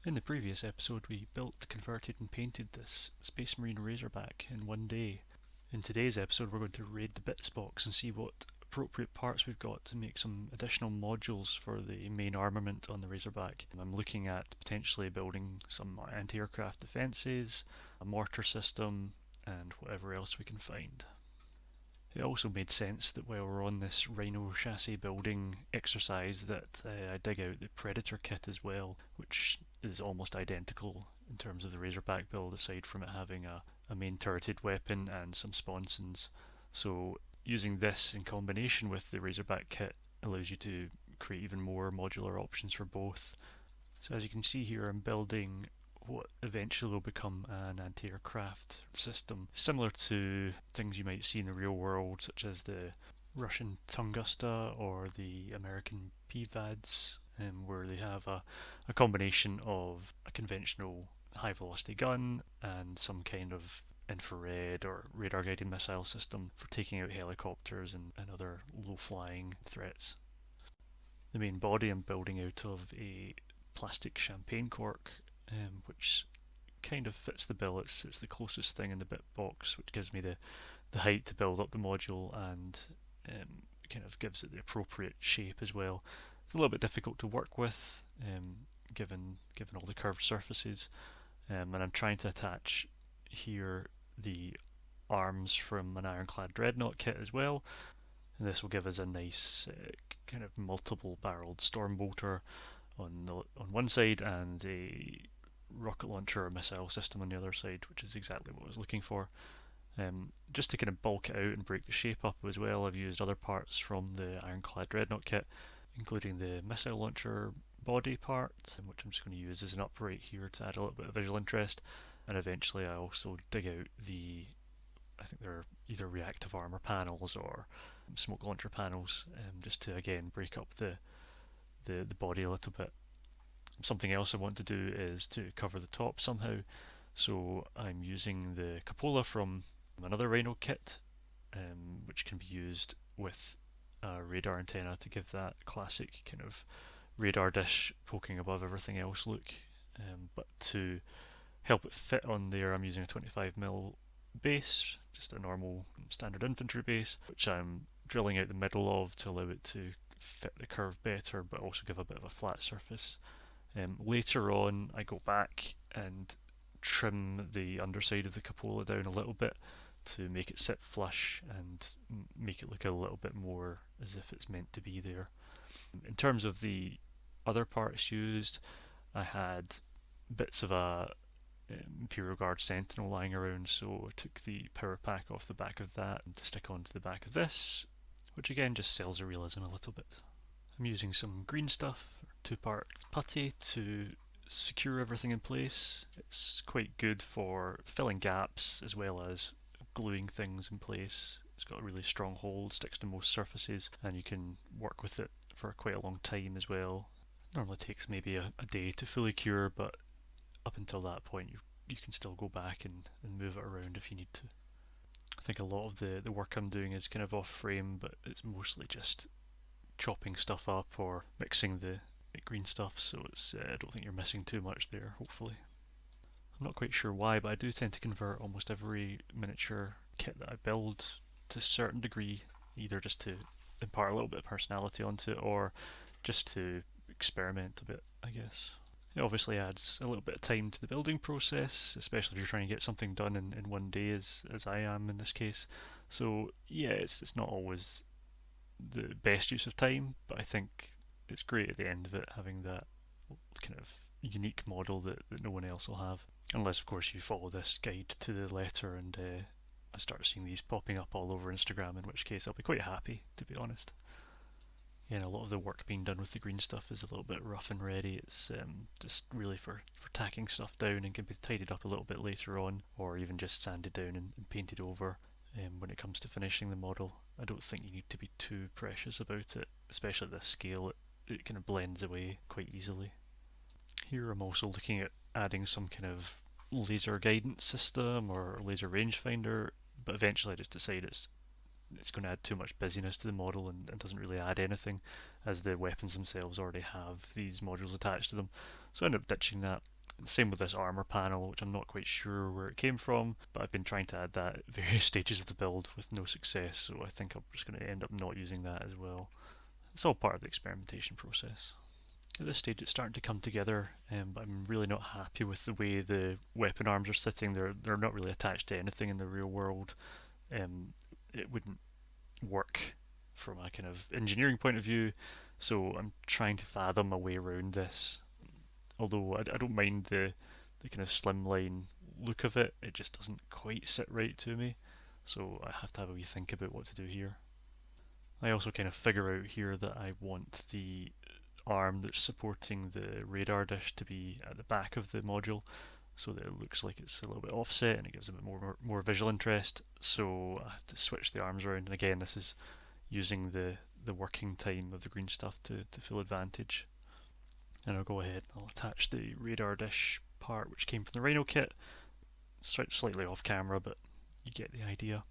In the previous episode we built, converted and painted this Space Marine Razorback in one day. In today's episode we're going to raid the bits box and see what appropriate parts we've got to make some additional modules for the main armament on the Razorback. I'm looking at potentially building some anti-aircraft defences, a mortar system and whatever else we can find. It also made sense that while we're on this Rhino chassis building exercise that I dig out the Predator kit as well, which is almost identical in terms of the Razorback build aside from it having a main turreted weapon and some sponsons. So using this in combination with the Razorback kit allows you to create even more modular options for both. So as you can see here, I'm building what eventually will become an anti-aircraft system, similar to things you might see in the real world, such as the Russian Tunguska or the American PVADs, where they have a combination of a conventional high velocity gun and some kind of infrared or radar guided missile system for taking out helicopters and other low flying threats. The main body I'm building out of a plastic champagne cork, which kind of fits the bill. It's the closest thing in the bit box, which gives me the height to build up the module and kind of gives it the appropriate shape as well. It's a little bit difficult to work with, given all the curved surfaces, and I'm trying to attach here the arms from an ironclad dreadnought kit as well. And this will give us a nice kind of multiple barreled storm bolter on one side and a rocket launcher or missile system on the other side, which is exactly what I was looking for. Just to kind of bulk it out and break the shape up as well, I've used other parts from the ironclad dreadnought kit, including the missile launcher body part, which I'm just going to use as an upright here to add a little bit of visual interest. And eventually I also dig out I think they're either reactive armor panels or smoke launcher panels, just to again break up the body a little bit. Something else I want to do is to cover the top somehow, so I'm using the cupola from another Rhino kit, which can be used with a radar antenna to give that classic kind of radar dish poking above everything else look. But to help it fit on there, I'm using a 25mm base, just a normal standard infantry base, which I'm drilling out the middle of to allow it to fit the curve better, but also give a bit of a flat surface. Later on, I go back and trim the underside of the cupola down a little bit to make it sit flush and make it look a little bit more as if it's meant to be there. In terms of the other parts used, I had bits of a Imperial Guard Sentinel lying around, so I took the power pack off the back of that to stick onto the back of this, which again just sells the realism a little bit. I'm using some green stuff, 2-part putty, to secure everything in place. It's quite good for filling gaps as well as gluing things in place. It's got a really strong hold, sticks to most surfaces, and you can work with it for quite a long time as well. It normally takes maybe a day to fully cure, but up until that point you can still go back and move it around if you need to. I think a lot of the work I'm doing is kind of off frame, but it's mostly just chopping stuff up or mixing the green stuff, so I don't think you're missing too much there, hopefully. I'm not quite sure why, but I do tend to convert almost every miniature kit that I build to a certain degree, either just to impart a little bit of personality onto it or just to experiment a bit, I guess. It obviously adds a little bit of time to the building process, especially if you're trying to get something done in one day as I am in this case. So yeah, it's not always the best use of time, but I think it's great at the end of it having that kind of unique model that no one else will have. Unless, of course, you follow this guide to the letter and I start seeing these popping up all over Instagram, in which case I'll be quite happy, to be honest. Yeah, a lot of the work being done with the green stuff is a little bit rough and ready. It's just really for tacking stuff down and can be tidied up a little bit later on, or even just sanded down and painted over. When it comes to finishing the model, I don't think you need to be too precious about it, especially at this scale. It kind of blends away quite easily. Here I'm also looking at adding some kind of laser guidance system or laser rangefinder, but eventually I just decided it's going to add too much busyness to the model and doesn't really add anything, as the weapons themselves already have these modules attached to them. So I ended up ditching that Same with this armor panel, which I'm not quite sure where it came from, but I've been trying to add that at various stages of the build with no success, so I think I'm just going to end up not using that as well. It's all part of the experimentation process. At this stage it's starting to come together, but I'm really not happy with the way the weapon arms are sitting. They're not really attached to anything in the real world. It wouldn't work from a kind of engineering point of view, so I'm trying to fathom a way around this. Although I don't mind the kind of slimline look of it, it just doesn't quite sit right to me, so I have to have a wee think about what to do here. I also kind of figure out here that I want the arm that's supporting the radar dish to be at the back of the module, so that it looks like it's a little bit offset and it gives a bit more visual interest. So I have to switch the arms around, and again this is using the working time of the green stuff to full advantage. And I'll go ahead and I'll attach the radar dish part which came from the Rhino kit. It's slightly off camera, but you get the idea.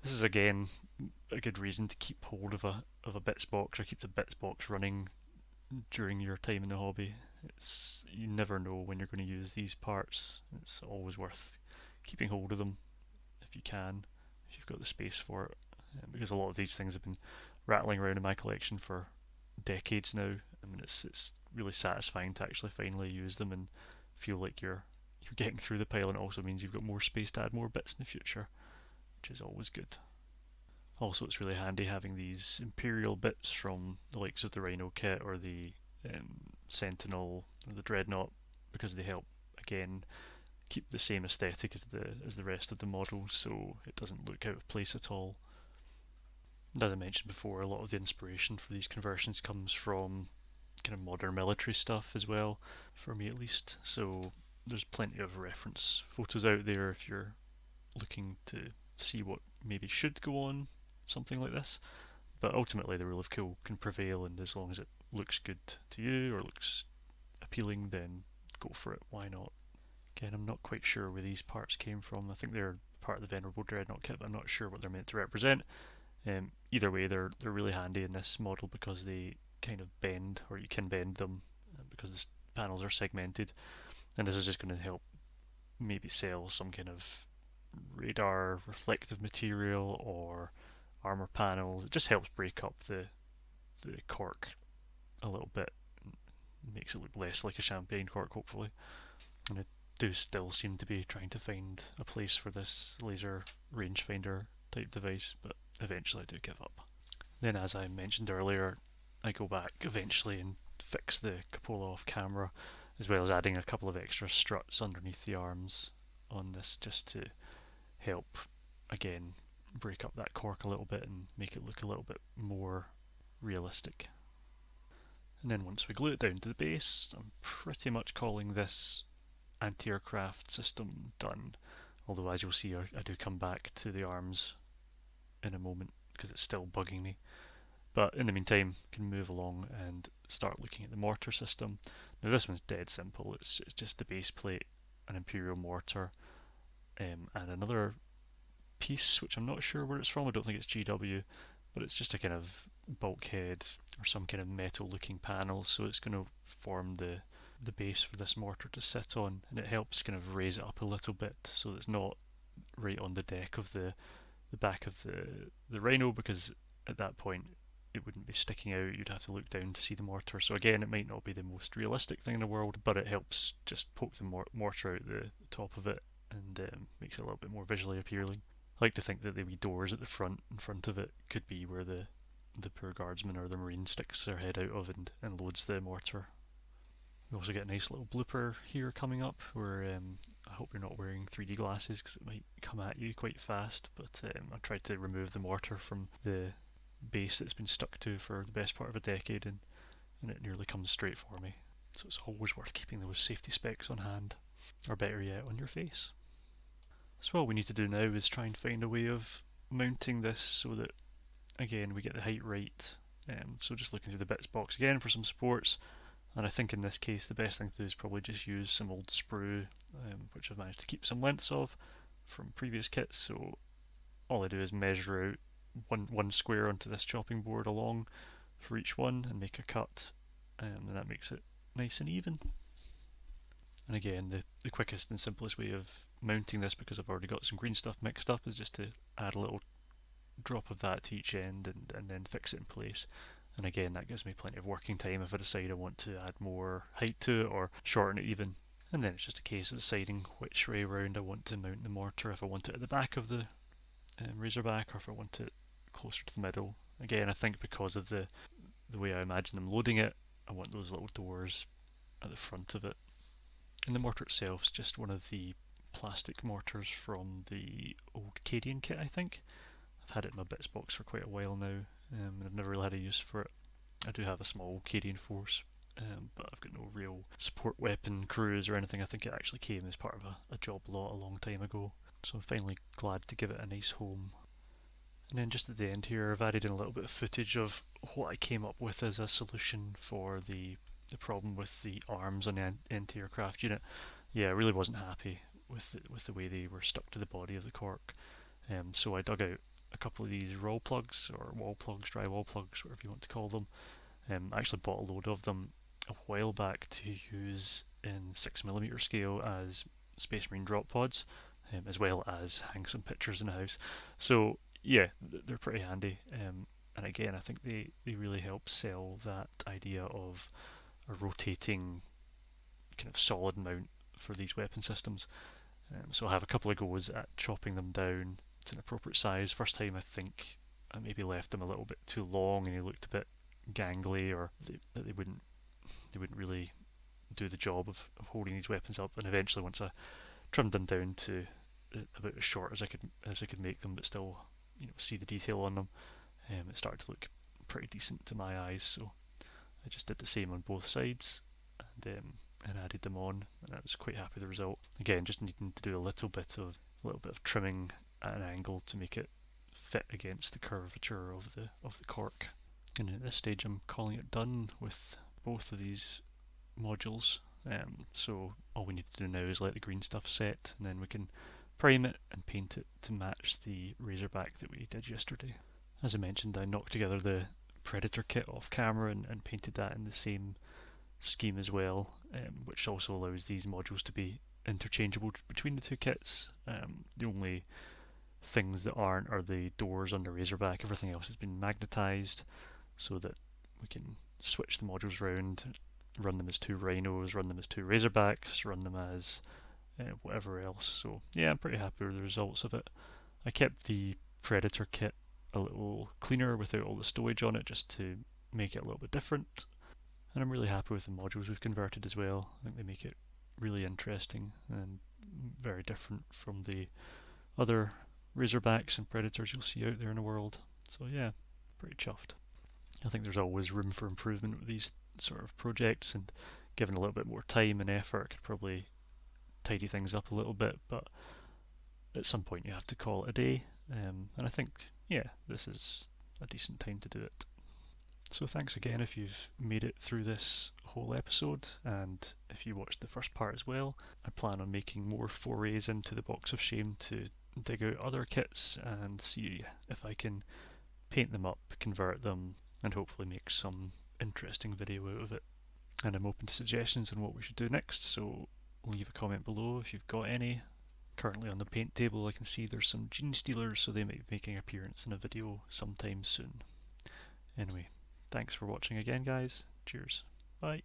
This is again a good reason to keep hold of a bits box, or keep the bits box running during your time in the hobby. You never know when you're going to use these parts. It's always worth keeping hold of them if you can, if you've got the space for it, because a lot of these things have been rattling around in my collection for decades now. I mean, it's really satisfying to actually finally use them and feel like you're getting through the pile, and it also means you've got more space to add more bits in the future, which is always good. Also, it's really handy having these Imperial bits from the likes of the Rhino kit or the Sentinel or the Dreadnought, because they help, again, keep the same aesthetic as the rest of the models, so it doesn't look out of place at all. And as I mentioned before, a lot of the inspiration for these conversions comes from kind of modern military stuff as well, for me at least. So there's plenty of reference photos out there if you're looking to see what maybe should go on something like this. But ultimately the rule of cool can prevail, and as long as it looks good to you or looks appealing, then go for it, why not? Again, I'm not quite sure where these parts came from. I think they're part of the Venerable Dreadnought kit, but I'm not sure what they're meant to represent. Either way, they're really handy in this model because they kind of bend, or you can bend them, because the panels are segmented, and this is just going to help maybe sell some kind of radar reflective material or armor panels. It just helps break up the cork a little bit, makes it look less like a champagne cork, hopefully. And I do still seem to be trying to find a place for this laser rangefinder type device, but eventually I do give up. Then, as I mentioned earlier, I go back eventually and fix the cupola off camera, as well as adding a couple of extra struts underneath the arms on this, just to help, again, break up that cork a little bit and make it look a little bit more realistic. And then once we glue it down to the base, I'm pretty much calling this anti-aircraft system done. Although, as you'll see, I do come back to the arms in a moment because it's still bugging me. But in the meantime, can move along and start looking at the mortar system. Now this one's dead simple. It's just the base plate, an Imperial mortar, and another piece which I'm not sure where it's from. I don't think it's GW, but it's just a kind of bulkhead or some kind of metal looking panel, so it's going to form the base for this mortar to sit on, and it helps kind of raise it up a little bit so it's not right on the deck of the back of the Rhino, because at that point it wouldn't be sticking out, you'd have to look down to see the mortar. So again, it might not be the most realistic thing in the world, but it helps just poke the mortar out the top of it, and makes it a little bit more visually appealing. I like to think that the wee doors at the front, in front of it, could be where the poor guardsman or the marine sticks their head out of and loads the mortar. We also get a nice little blooper here coming up where I hope you're not wearing 3D glasses because it might come at you quite fast, but I tried to remove the mortar from the base that it's been stuck to for the best part of a decade, and it nearly comes straight for me. So it's always worth keeping those safety specs on hand, or better yet, on your face. So all we need to do now is try and find a way of mounting this so that, again, we get the height right. So just looking through the bits box again for some supports. And I think in this case the best thing to do is probably just use some old sprue, which I've managed to keep some lengths of from previous kits. So all I do is measure out one square onto this chopping board along for each one and make a cut, and that makes it nice and even. And again, the quickest and simplest way of mounting this, because I've already got some green stuff mixed up, is just to add a little drop of that to each end and then fix it in place. And again, that gives me plenty of working time if I decide I want to add more height to it or shorten it even. And then it's just a case of deciding which way round I want to mount the mortar, if I want it at the back of the Razorback or if I want it closer to the middle. Again, I think because of the way I imagine them loading it, I want those little doors at the front of it. And the mortar itself is just one of the plastic mortars from the old Cadian kit, I think. I've had it in my bits box for quite a while now, and I've never really had a use for it. I do have a small Cadian force, but I've got no real support weapon crews or anything. I think it actually came as part of a job lot a long time ago, so I'm finally glad to give it a nice home. And then just at the end here, I've added in a little bit of footage of what I came up with as a solution for the problem with the arms on the anti-aircraft unit. Yeah, I really wasn't happy with the way they were stuck to the body of the cork. So I dug out a couple of these roll plugs or wall plugs, dry wall plugs, whatever you want to call them. I actually bought a load of them a while back to use in 6mm scale as Space Marine drop pods, as well as hang some pictures in the house. So yeah, they're pretty handy. And again, I think they really help sell that idea of a rotating kind of solid mount for these weapon systems. So I have a couple of goes at chopping them down to an appropriate size. First time I think I maybe left them a little bit too long and they looked a bit gangly, or they wouldn't really do the job of holding these weapons up. And eventually, once I trimmed them down to about as short as I could make them, but still see the detail on them, it started to look pretty decent to my eyes. So I just did the same on both sides and added them on, and I was quite happy with the result. Again, just needing to do a little bit of trimming at an angle to make it fit against the curvature of the cork. And at this stage, I'm calling it done with both of these modules. So all we need to do now is let the green stuff set, and then we can prime it and paint it to match the Razorback that we did yesterday. As I mentioned, I knocked together the Predator kit off camera and painted that in the same scheme as well, which also allows these modules to be interchangeable between the two kits. The only things that aren't are the doors on the Razorback. Everything else has been magnetised so that we can switch the modules around, run them as two Rhinos, run them as two Razorbacks, run them as whatever else. So yeah, I'm pretty happy with the results of it. I kept the Predator kit a little cleaner without all the stowage on it, just to make it a little bit different. And I'm really happy with the modules we've converted as well. I think they make it really interesting and very different from the other Razorbacks and Predators you'll see out there in the world. So yeah, pretty chuffed. I think there's always room for improvement with these sort of projects, and given a little bit more time and effort, could probably tidy things up a little bit, but at some point you have to call it a day. And I think, yeah, this is a decent time to do it. So thanks again if you've made it through this whole episode, and if you watched the first part as well. I plan on making more forays into the Box of Shame to dig out other kits and see if I can paint them up, convert them, and hopefully make some interesting video out of it. And I'm open to suggestions on what we should do next, so leave a comment below if you've got any. Currently on the paint table I can see there's some Gene Stealers, so they might be making an appearance in a video sometime soon. Anyway, thanks for watching again guys. Cheers. Bye.